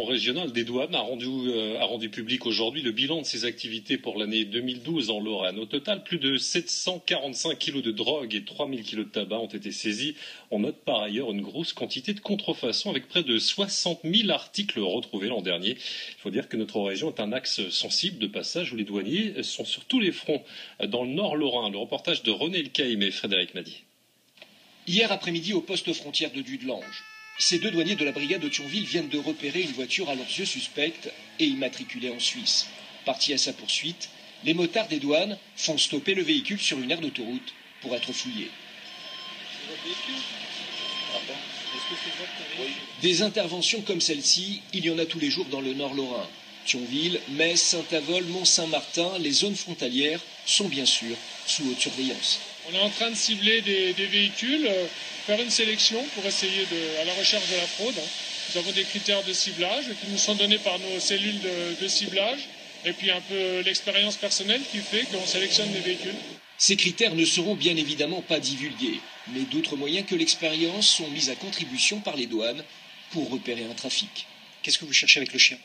Régional des douanes a rendu public aujourd'hui le bilan de ses activités pour l'année 2012 en Lorraine. Au total, plus de 745 kilos de drogue et 3000 kilos de tabac ont été saisis. On note par ailleurs une grosse quantité de contrefaçon avec près de 60 000 articles retrouvés l'an dernier. Il faut dire que notre région est un axe sensible de passage où les douaniers sont sur tous les fronts. Dans le nord lorrain, le reportage de René Elkaïm et Frédéric Madi. Hier après-midi au poste frontière de Dudelange. Ces deux douaniers de la brigade de Thionville viennent de repérer une voiture à leurs yeux suspecte et immatriculée en Suisse. Partis à sa poursuite, les motards des douanes font stopper le véhicule sur une aire d'autoroute pour être fouillés. Des interventions comme celle-ci, il y en a tous les jours dans le nord lorrain. Thionville, Metz, Saint-Avold, Mont-Saint-Martin, les zones frontalières sont bien sûr sous haute surveillance. On est en train de cibler des véhicules, faire une sélection pour essayer à la recherche de la fraude. Nous avons des critères de ciblage qui nous sont donnés par nos cellules de ciblage et puis un peu l'expérience personnelle qui fait qu'on sélectionne des véhicules. Ces critères ne seront bien évidemment pas divulgués, mais d'autres moyens que l'expérience sont mis à contribution par les douanes pour repérer un trafic. Qu'est-ce que vous cherchez avec le chien?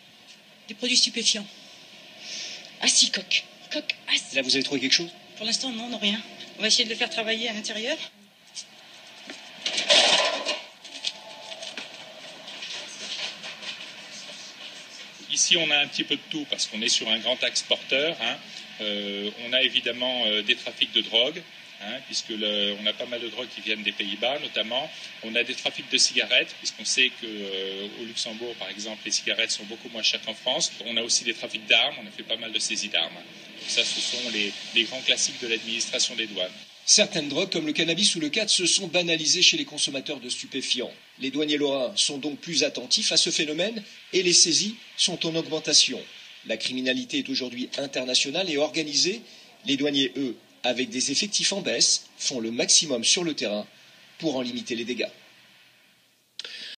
Des produits stupéfiants. Assis, coq. Coq, assis. Là, vous avez trouvé quelque chose? Pour l'instant, non, rien. On va essayer de le faire travailler à l'intérieur. Ici, on a un petit peu de tout parce qu'on est sur un grand axe porteur. On a évidemment des trafics de drogue, puisqu'on a pas mal de drogues qui viennent des Pays-Bas notamment. On a des trafics de cigarettes, puisqu'on sait qu'au Luxembourg, par exemple, les cigarettes sont beaucoup moins chères qu'en France. On a aussi des trafics d'armes, on a fait pas mal de saisies d'armes. Ça, ce sont les grands classiques de l'administration des douanes. Certaines drogues, comme le cannabis ou le khat, se sont banalisées chez les consommateurs de stupéfiants. Les douaniers lorrains sont donc plus attentifs à ce phénomène et les saisies sont en augmentation. La criminalité est aujourd'hui internationale et organisée. Les douaniers, eux, avec des effectifs en baisse, font le maximum sur le terrain pour en limiter les dégâts.